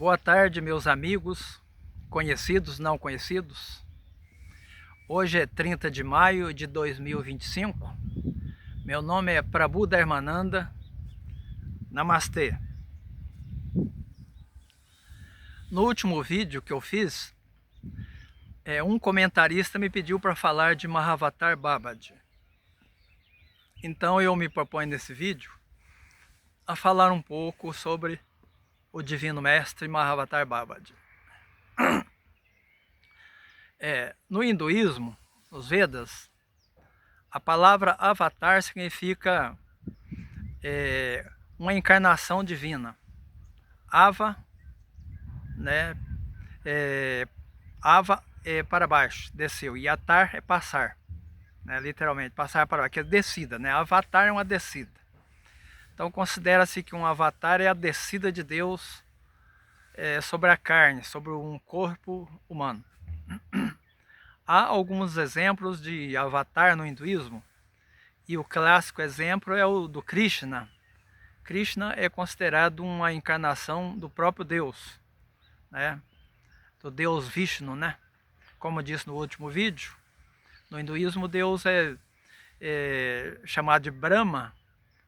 Boa tarde, meus amigos, conhecidos, não conhecidos. Hoje é 30 de maio de 2025. Meu nome é Prabhu Dharmananda. Namastê. No último vídeo que eu fiz, um comentarista me pediu para falar de Mahavatar Babaji. Então eu me proponho nesse vídeo a falar um pouco sobre o Divino Mestre Mahavatar Babaji. No hinduísmo, nos Vedas, a palavra avatar significa uma encarnação divina. Ava, né? Ava é para baixo, desceu. E atar é passar, né? Literalmente, passar para baixo, que é descida, né? Avatar é uma descida. Então considera-se que um avatar é a descida de Deus sobre a carne, sobre um corpo humano. Há alguns exemplos de avatar no hinduísmo, e o clássico exemplo é o do Krishna. Krishna é considerado uma encarnação do próprio Deus, né? Do Deus Vishnu, né? Como disse no último vídeo, no hinduísmo Deus é chamado de Brahma,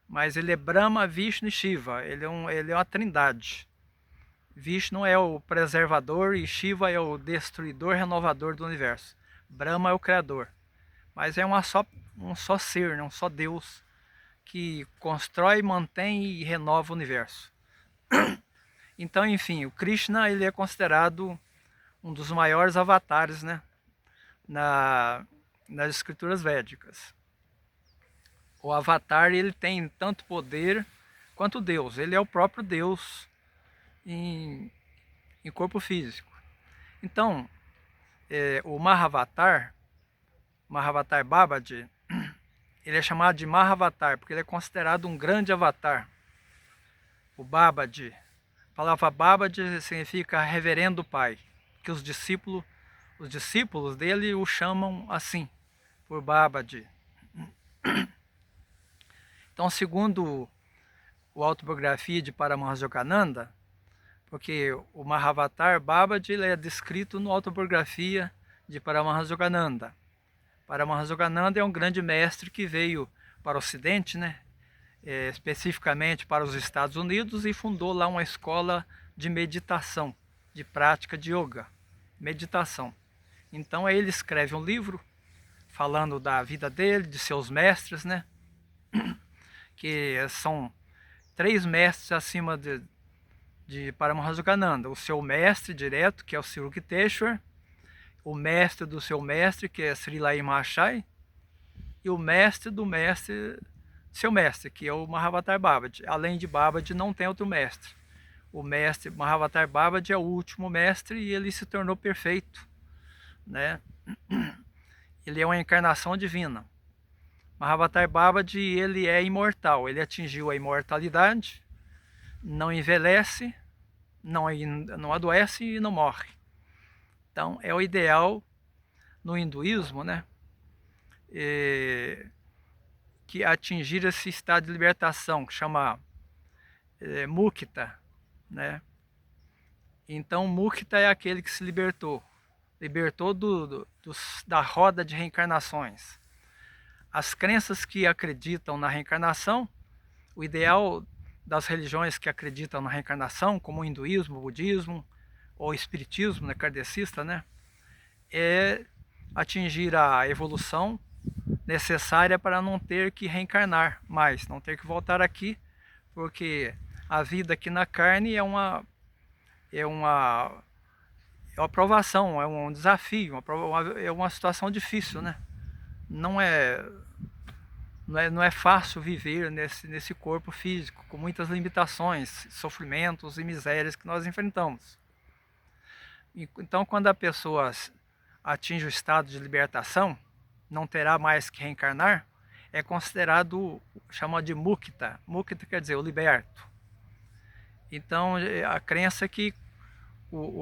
mas ele é Brahma, Vishnu e Shiva. Ele é uma trindade. Vishnu é o preservador e Shiva é o destruidor, renovador do universo. Brahma é o criador, mas é um só ser, um só Deus que constrói, mantém e renova o universo. Então, enfim, o Krishna ele é considerado um dos maiores avatares, né, nas escrituras védicas. O avatar ele tem tanto poder quanto Deus. Ele é o próprio Deus em corpo físico. Então, o Mahavatar Babaji, ele é chamado de Mahavatar porque ele é considerado um grande avatar. O Babaji, a palavra Babaji significa reverendo pai, que os discípulos dele o chamam assim, por Babaji. Então, segundo a autobiografia de Paramahansa Yogananda, porque o Mahavatar Babaji ele é descrito na autobiografia de Paramahansa Yogananda. Paramahansa Yogananda é um grande mestre que veio para o Ocidente, né? Especificamente para os Estados Unidos, e fundou lá uma escola de meditação, de prática de yoga, meditação. Então ele escreve um livro falando da vida dele, de seus mestres, né? Que são 3 mestres acima de Paramahansa Yogananda. O seu mestre direto, que é o Sri Yukteswar, o mestre do seu mestre, que é Srilai Mahashaya, e o mestre do seu mestre, que é o Mahavatar Babaji. Além de Babaji, não tem outro mestre. O mestre Mahavatar Babaji é o último mestre e ele se tornou perfeito, né? Ele é uma encarnação divina. Mahavatar Babaji, ele é imortal, ele atingiu a imortalidade, não envelhece, não adoece e não morre. Então é o ideal no hinduísmo, né? Que atingir esse estado de libertação, que chama Mukta, né? Então Mukta é aquele que se libertou da roda de reencarnações. As crenças que acreditam na reencarnação, o ideal das religiões que acreditam na reencarnação, como o hinduísmo, o budismo ou o espiritismo, né, kardecista, né, é atingir a evolução necessária para não ter que reencarnar mais, não ter que voltar aqui, porque a vida aqui na carne é uma provação, é um desafio, é uma situação difícil, né? Não é fácil viver nesse corpo físico, com muitas limitações, sofrimentos e misérias que nós enfrentamos. Então, quando a pessoa atinge o estado de libertação, não terá mais que reencarnar, é considerado, chama de Mukta. Mukta quer dizer o liberto. Então, a crença é que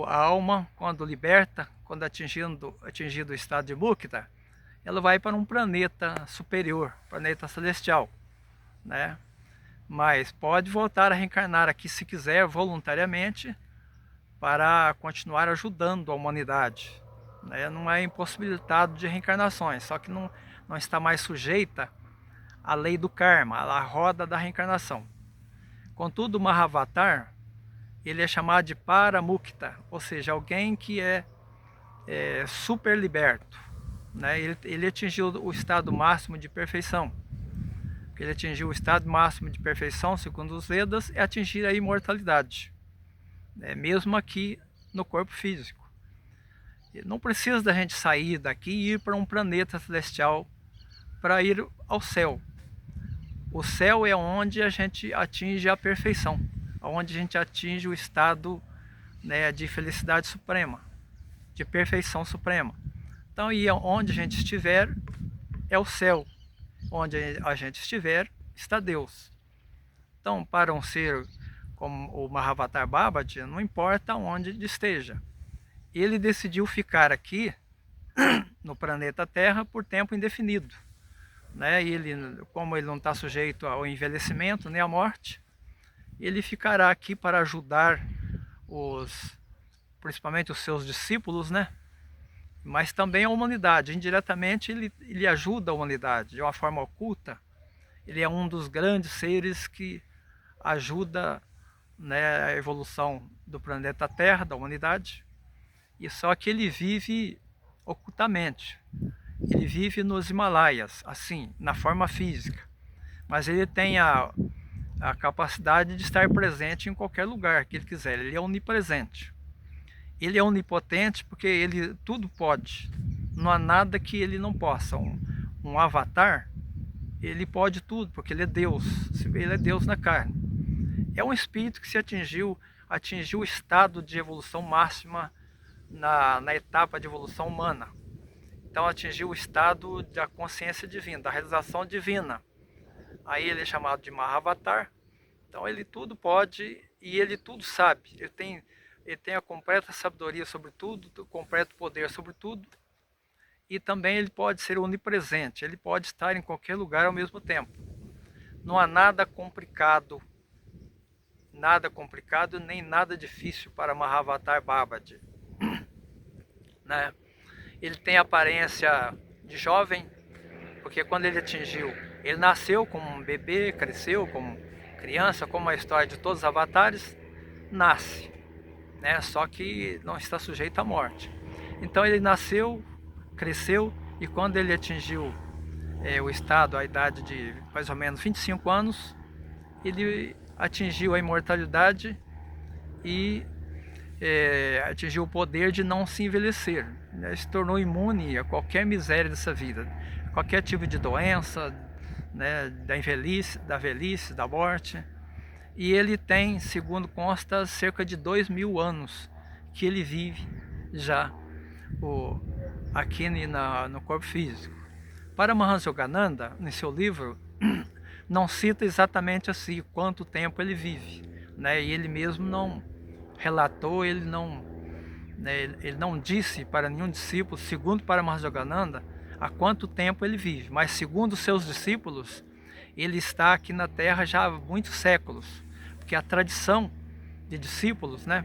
a alma, quando liberta, quando atingido o estado de Mukta, ela vai para um planeta superior, planeta celestial, né? Mas pode voltar a reencarnar aqui se quiser, voluntariamente, para continuar ajudando a humanidade, né? Não é impossibilitado de reencarnações, só que não está mais sujeita à lei do karma, à roda da reencarnação. Contudo, o Mahavatar, ele é chamado de Paramukta, ou seja, alguém que é super liberto, né? Ele atingiu o estado máximo de perfeição. Ele atingiu o estado máximo de perfeição, segundo os Vedas, é atingir a imortalidade, né? Mesmo aqui no corpo físico. Não precisa da gente sair daqui e ir para um planeta celestial para ir ao céu. O céu é onde a gente atinge a perfeição, onde a gente atinge o estado, né, de felicidade suprema, de perfeição suprema. Então, e onde a gente estiver é o céu. Onde a gente estiver está Deus. Então, para um ser como o Mahavatar Babaji, não importa onde ele esteja. Ele decidiu ficar aqui no planeta Terra por tempo indefinido, né? Como ele não está sujeito ao envelhecimento nem à morte, ele ficará aqui para ajudar principalmente os seus discípulos, né? Mas também a humanidade. Indiretamente ele ajuda a humanidade de uma forma oculta. Ele é um dos grandes seres que ajuda, né, a evolução do planeta Terra, da humanidade. E só que ele vive ocultamente. Ele vive nos Himalaias, assim, na forma física. Mas ele tem a capacidade de estar presente em qualquer lugar que ele quiser. Ele é onipresente. Ele é onipotente porque ele tudo pode. Não há nada que ele não possa. Um avatar, ele pode tudo, porque ele é Deus. Ele é Deus na carne. É um espírito que se atingiu o estado de evolução máxima na etapa de evolução humana. Então atingiu o estado da consciência divina, da realização divina. Aí ele é chamado de Mahavatar. Então ele tudo pode e ele tudo sabe. Ele tem a completa sabedoria sobre tudo, o completo poder sobre tudo. E também ele pode ser onipresente, ele pode estar em qualquer lugar ao mesmo tempo. Não há nada complicado nem nada difícil para Mahavatar Babaji, né? Ele tem aparência de jovem, porque quando ele nasceu como um bebê, cresceu como criança, como a história de todos os avatares, nasce, né? Só que não está sujeito à morte. Então ele nasceu, cresceu, e quando ele atingiu a idade de mais ou menos 25 anos, ele atingiu a imortalidade e atingiu o poder de não se envelhecer, né? Se tornou imune a qualquer miséria dessa vida, qualquer tipo de doença, né, da velhice, da morte. E ele tem, segundo consta, cerca de 2000 anos que ele vive já aqui no corpo físico. Paramahansa Yogananda, em seu livro, não cita exatamente assim quanto tempo ele vive, né? E ele mesmo não relatou, ele não disse para nenhum discípulo, segundo Paramahansa Yogananda, há quanto tempo ele vive. Mas segundo seus discípulos, ele está aqui na Terra já há muitos séculos, porque a tradição de discípulos, né?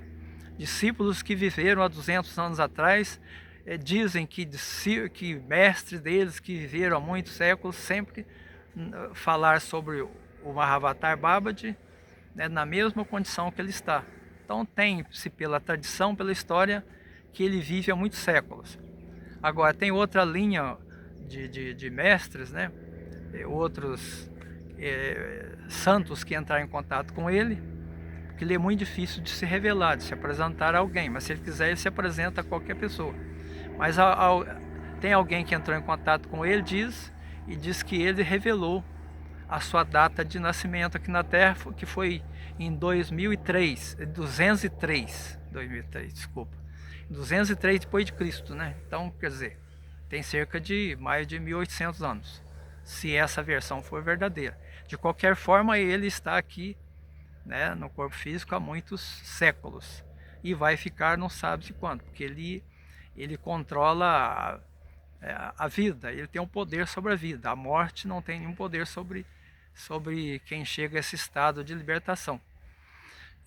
Discípulos que viveram há 200 anos atrás, dizem que mestres deles que viveram há muitos séculos sempre falar sobre o Mahavatar Babaji, né, na mesma condição que ele está. Então tem-se pela tradição, pela história, que ele vive há muitos séculos. Agora tem outra linha de mestres, né, outros santos que entraram em contato com ele, porque ele é muito difícil de se revelar, de se apresentar a alguém, mas se ele quiser ele se apresenta a qualquer pessoa. Mas tem alguém que entrou em contato com ele, diz que ele revelou a sua data de nascimento aqui na Terra, que foi em 203, desculpa, 203 depois de Cristo, né? Então, quer dizer, tem cerca de mais de 1800 anos, se essa versão for verdadeira. De qualquer forma, ele está aqui, né, no corpo físico há muitos séculos e vai ficar não sabe-se quando, porque ele controla a vida, ele tem um poder sobre a vida. A morte não tem nenhum poder sobre quem chega a esse estado de libertação.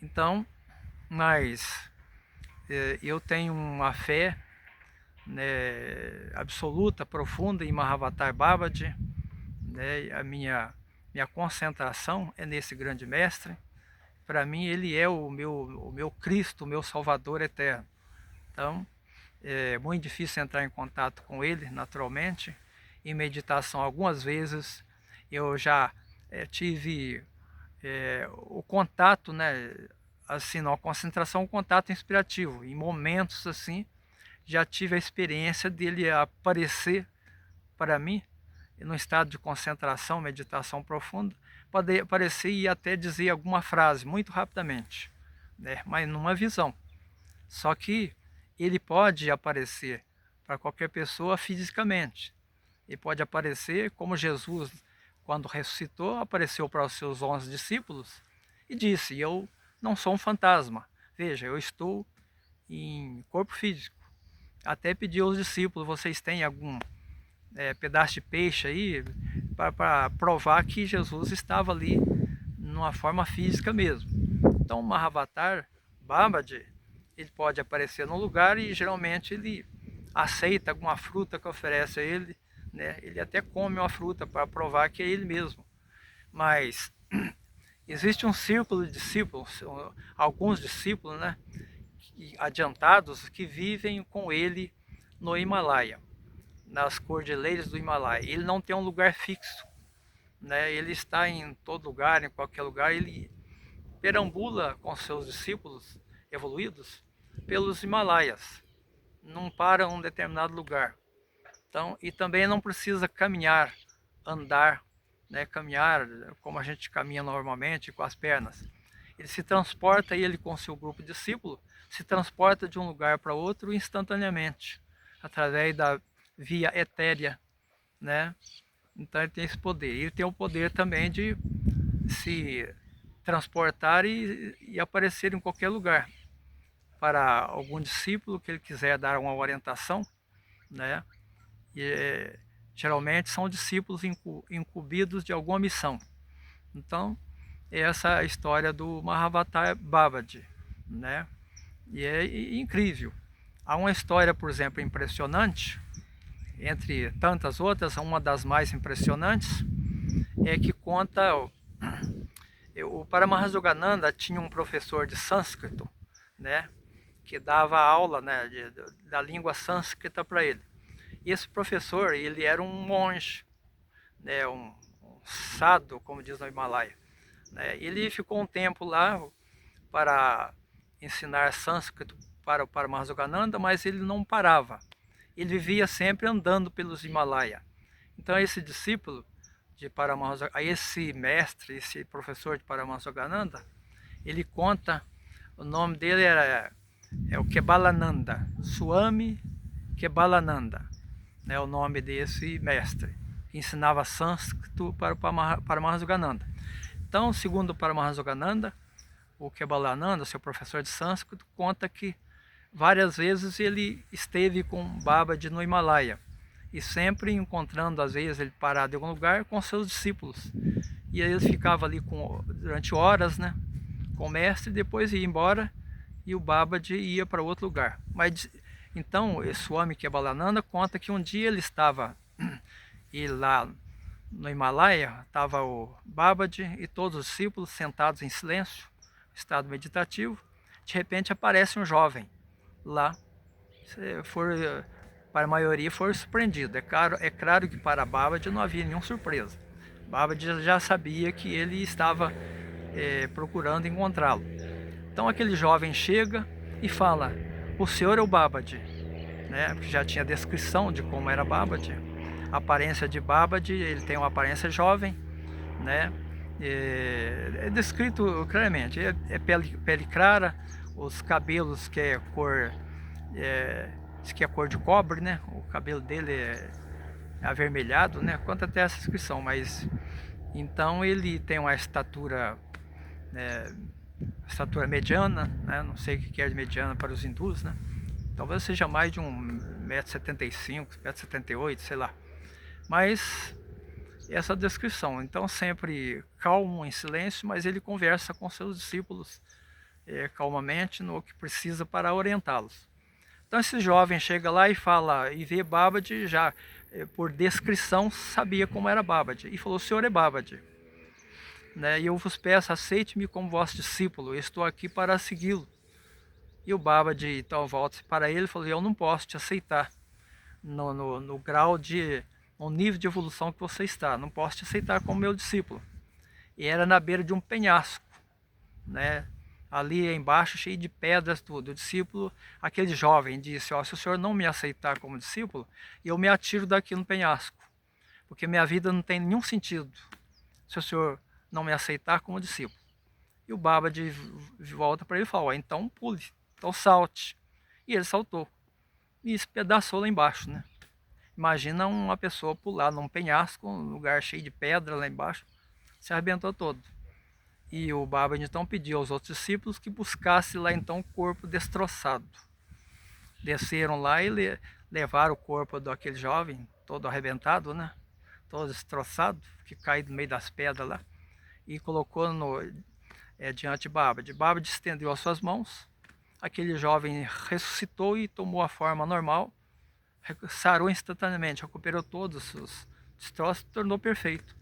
Então, mas eu tenho uma fé, né, absoluta, profunda em Mahavatar Babaji, né, minha concentração é nesse grande mestre. Para mim ele é o meu Cristo, o meu Salvador eterno. Então é muito difícil entrar em contato com ele naturalmente. Em meditação algumas vezes eu já tive o contato, né, assim, não a concentração, o contato inspirativo. Em momentos assim já tive a experiência dele aparecer para mim no estado de concentração, meditação profunda, pode aparecer e até dizer alguma frase muito rapidamente, né? Mas numa visão. Só que ele pode aparecer para qualquer pessoa fisicamente. Ele pode aparecer como Jesus, quando ressuscitou, apareceu para os seus 11 discípulos e disse: eu não sou um fantasma, veja, eu estou em corpo físico. Até pediu aos discípulos: vocês têm algum pedaço de peixe aí, para provar que Jesus estava ali numa forma física mesmo. Então o Mahavatar Babaji, ele pode aparecer num lugar e geralmente ele aceita alguma fruta que oferece a ele, né? Ele até come uma fruta para provar que é ele mesmo. Mas existe um círculo de discípulos, alguns discípulos, né, adiantados, que vivem com ele no Himalaia, nas cordilheiras do Himalaia. Ele não tem um lugar fixo, né? Ele está em todo lugar, em qualquer lugar. Ele perambula com seus discípulos evoluídos pelos Himalaias, não para em um determinado lugar. Então, e também não precisa caminhar, andar, né? Caminhar como a gente caminha normalmente com as pernas. Ele se transporta, ele com seu grupo de discípulos, se transporta de um lugar para outro instantaneamente, através da via etérea, né? Então ele tem esse poder. Ele tem o poder também de se transportar e aparecer em qualquer lugar. Para algum discípulo que ele quiser dar uma orientação, né? E, geralmente são discípulos incumbidos de alguma missão. Então, essa é a história do Mahavatar Babaji, né? E é incrível. Há uma história, por exemplo, impressionante, entre tantas outras, uma das mais impressionantes, é que conta o Paramahansa tinha um professor de sânscrito, né, que dava aula, né, da língua sânscrita para ele. E esse professor, ele era um monge, né, um sadhu, como diz no Himalaia, né. Ele ficou um tempo lá para ensinar sânscrito para o Paramahansa, mas ele não parava. Ele vivia sempre andando pelos Himalaia. Então esse discípulo de Paramahansa, esse mestre, esse professor de Paramahansa, ele conta, o nome dele é o Kebalananda, Swami Kebalananda, né, o nome desse mestre, que ensinava sânscrito para o Paramahansa. Então, segundo o Paramahansa, o Kebalananda, seu professor de sânscrito, conta que várias vezes ele esteve com Babaji no Himalaia, e sempre encontrando, às vezes, ele parado em algum lugar com seus discípulos. E aí ele ficava ali durante horas, né, com o mestre, e depois ia embora e o Babaji ia para outro lugar. Mas então, esse homem Kebalananda conta que um dia ele estava e lá no Himalaia, estava o Babaji e todos os discípulos sentados em silêncio, estado meditativo. De repente aparece um jovem lá. Para a maioria foi surpreendido. É claro que para Babaji não havia nenhuma surpresa. Babaji já sabia que ele estava procurando encontrá-lo. Então aquele jovem chega e fala: o senhor é o Babaji, né? Porque já tinha descrição de como era Babaji. A aparência de Babaji, ele tem uma aparência jovem, né? É descrito claramente. É pele clara, os cabelos que é cor diz que é cor de cobre, né? O cabelo dele é avermelhado, né? Conta até essa descrição, mas então ele tem uma estatura mediana, né? Não sei o que é de mediana para os hindus, né? Talvez seja mais de 1,75 m, 1,78 m, sei lá. Mas essa descrição, então sempre calmo, em silêncio, mas ele conversa com seus discípulos calmamente no que precisa para orientá-los. Então esse jovem chega lá e fala, e vê Babaji, já por descrição sabia como era Babaji, e falou: o senhor é Babaji, né? E eu vos peço, aceite-me como vosso discípulo, eu estou aqui para segui-lo. E o Babaji então volta para ele e falou: eu não posso te aceitar no grau de, no nível de evolução que você está, não posso te aceitar como meu discípulo. E era na beira de um penhasco, né? Ali embaixo, cheio de pedras, tudo. O discípulo, aquele jovem, disse: ó, se o senhor não me aceitar como discípulo, eu me atiro daqui no penhasco, porque minha vida não tem nenhum sentido se o senhor não me aceitar como discípulo. E o Baba de volta para ele e falou: ó, então pule, então salte. E ele saltou e espedaçou lá embaixo, né? Imagina uma pessoa pular num penhasco, um lugar cheio de pedra lá embaixo, se arrebentou todo. E o Baba então pediu aos outros discípulos que buscasse lá então o corpo destroçado. Desceram lá e levaram o corpo daquele jovem, todo arrebentado, né? Todo destroçado, que caiu no meio das pedras lá, e colocou diante de Baba. De Baba estendeu as suas mãos, aquele jovem ressuscitou e tomou a forma normal, sarou instantaneamente, recuperou todos os destroços, tornou perfeito.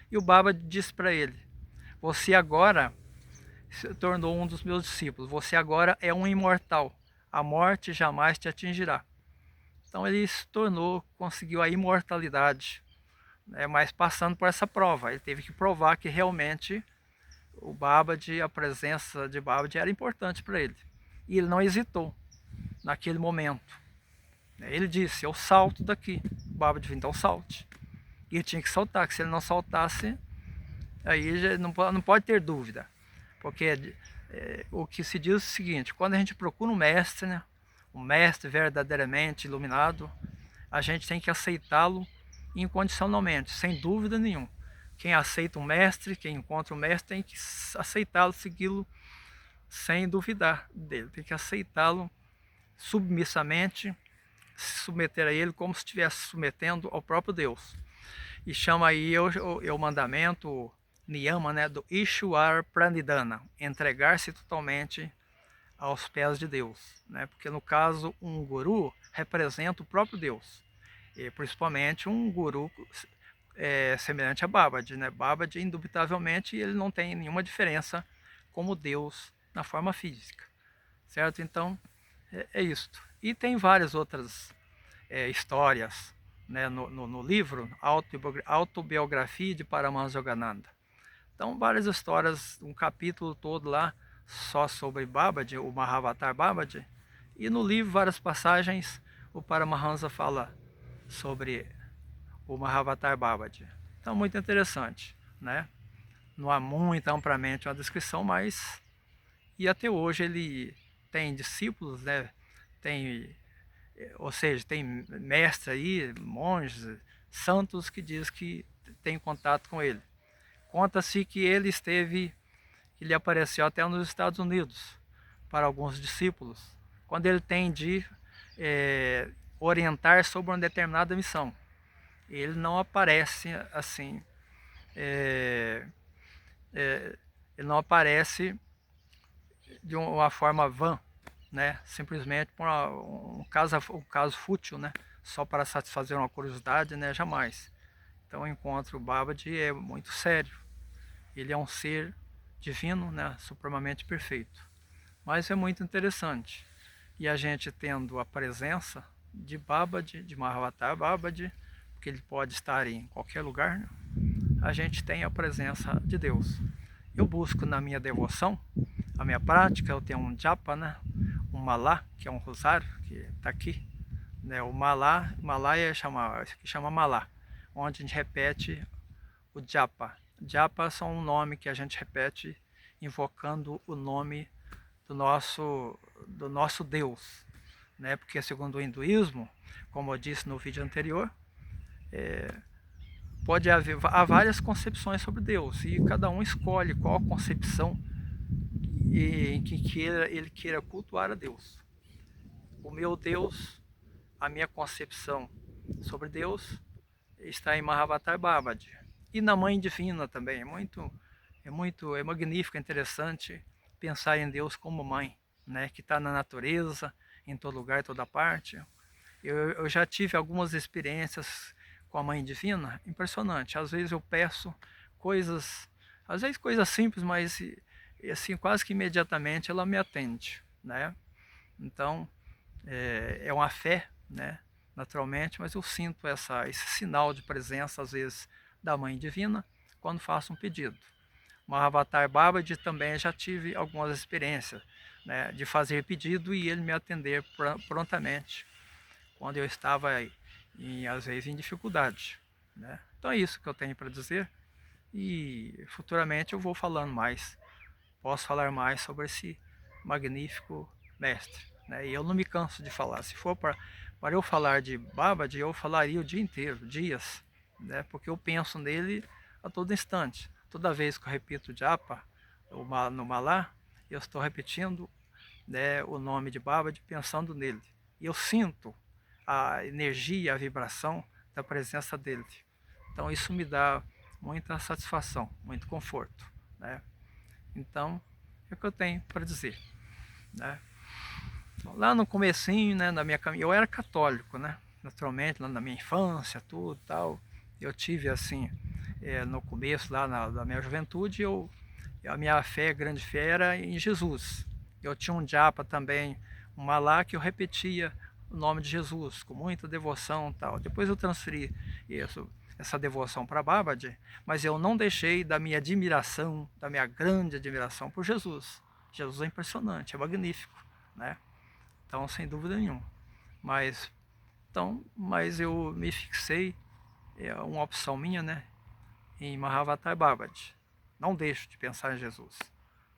E o Baba disse para ele: você agora se tornou um dos meus discípulos, você agora é um imortal, a morte jamais te atingirá. Então ele se tornou, conseguiu a imortalidade, né, mas passando por essa prova. Ele teve que provar que realmente o Babaji, a presença de Babaji era importante para ele. E ele não hesitou naquele momento. Ele disse: eu salto daqui. O Babaji disse: então salte. E ele tinha que saltar, que se ele não saltasse, aí já não pode ter dúvida. Porque o que se diz é o seguinte: quando a gente procura um mestre, né, um mestre verdadeiramente iluminado, a gente tem que aceitá-lo incondicionalmente, sem dúvida nenhuma. Quem aceita um mestre, quem encontra um mestre, tem que aceitá-lo, segui-lo sem duvidar dele. Tem que aceitá-lo submissamente, se submeter a ele como se estivesse submetendo ao próprio Deus. E chama aí o mandamento, o niyama, né, do Ishwar Pranidhana, entregar-se totalmente aos pés de Deus, né? Porque no caso um guru representa o próprio Deus, e principalmente um guru semelhante a Babaji, né? Babaji, indubitavelmente, ele não tem nenhuma diferença como Deus na forma física, certo? Então é isto. E tem várias outras histórias, né, no livro Autobiografia de Paramahansa Yogananda. Então várias histórias, um capítulo todo lá só sobre Babaji, o Mahavatar Babaji, e no livro várias passagens o Paramahansa fala sobre o Mahavatar Babaji. Então muito interessante, né? Não há muito amplamente uma descrição, mas e até hoje ele tem discípulos, né? Tem, ou seja, tem mestres aí, monges, santos que diz que tem contato com ele. Conta-se que ele apareceu até nos Estados Unidos para alguns discípulos, quando ele tem de orientar sobre uma determinada missão. Ele não aparece assim, ele não aparece de uma forma vã, né? Simplesmente por um caso fútil, né? Só para satisfazer uma curiosidade, né? Jamais. Então o encontro Babaji é muito sério. Ele é um ser divino, né? Supremamente perfeito. Mas é muito interessante. E a gente tendo a presença de Babaji, de Mahavatar Babaji, porque ele pode estar em qualquer lugar, né? A gente tem a presença de Deus. Eu busco na minha devoção, a minha prática, eu tenho um japa, né? Um malá, que é um rosário, que está aqui, né? O malá chama malá, onde a gente repete o japa. Japa são um nome que a gente repete invocando o nome do nosso Deus, né? Porque segundo o hinduísmo, como eu disse no vídeo anterior, há várias concepções sobre Deus e cada um escolhe qual concepção em que ele queira cultuar a Deus. O meu Deus, a minha concepção sobre Deus está em Mahavatar Babaji e na Mãe Divina também. É magnífico, é interessante pensar em Deus como mãe, né, que está na natureza, em todo lugar, em toda parte. Eu já tive algumas experiências com a Mãe Divina, impressionante. Às vezes eu peço coisas, às vezes coisas simples, mas assim, quase que imediatamente ela me atende, né? Então, é uma fé, né? Naturalmente, mas eu sinto esse sinal de presença, às vezes, da Mãe Divina, quando faço um pedido. Mahavatar Babaji também já tive algumas experiências, né, de fazer pedido e ele me atender prontamente, quando eu estava, às vezes, em dificuldade, né? Então é isso que eu tenho para dizer e futuramente eu vou falando mais, posso falar mais sobre esse magnífico mestre, né? E eu não me canso de falar. Se for para eu falar de Babaji, eu falaria o dia inteiro, dias, né? Porque eu penso nele a todo instante. Toda vez que eu repito japa no malá, eu estou repetindo, né, o nome de Babaji pensando nele. E eu sinto a energia, a vibração da presença dele. Então isso me dá muita satisfação, muito conforto, né? Então é o que eu tenho para dizer, né? Lá no comecinho, né, na minha caminhada, eu era católico, né? Naturalmente, lá na minha infância, tudo tal. Eu tive assim, no começo lá da minha juventude, a minha fé, grande fé, era em Jesus. Eu tinha um japa também, um malá que eu repetia o nome de Jesus com muita devoção, tal. Depois eu transferi essa devoção para Babaji, mas eu não deixei da minha admiração, da minha grande admiração por Jesus. Jesus é impressionante, é magnífico, né? Então, sem dúvida nenhuma. Mas eu me fixei, é uma opção minha, né, em Mahavatar Babaji. Não deixo de pensar em Jesus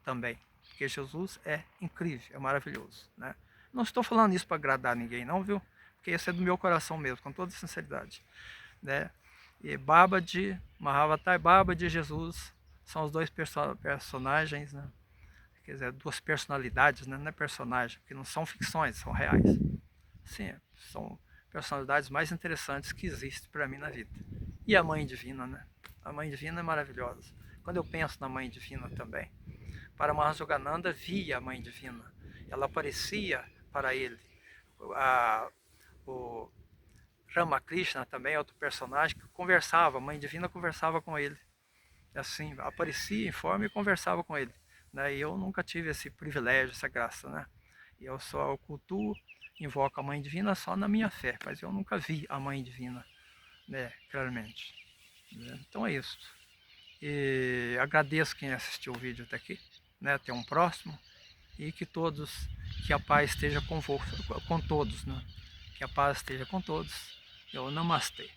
também, porque Jesus é incrível, é maravilhoso, né? Não estou falando isso para agradar ninguém, não, viu? Porque isso é do meu coração mesmo, com toda sinceridade, né? E Babaji, Mahavatar Babaji e Jesus são os dois personagens, né? Quer dizer, duas personalidades, né? Não é personagem, porque não são ficções, são reais. Sim, são personalidades mais interessantes que existem para mim na vida. E a Mãe Divina, né? A Mãe Divina é maravilhosa. Quando eu penso na Mãe Divina também, Paramahansa Yogananda via a Mãe Divina. Ela aparecia para ele. O Ramakrishna também, outro personagem, que conversava, a Mãe Divina conversava com ele. Assim, aparecia em forma e conversava com ele, né? E eu nunca tive esse privilégio, essa graça, né? Eu só cultuo, invoco a Mãe Divina só na minha fé, mas eu nunca vi a Mãe Divina, né, claramente, né? Então é isso. E agradeço quem assistiu o vídeo até aqui, né? Até um próximo e que a paz esteja com todos, né? Que a paz esteja com todos. Eu namastê.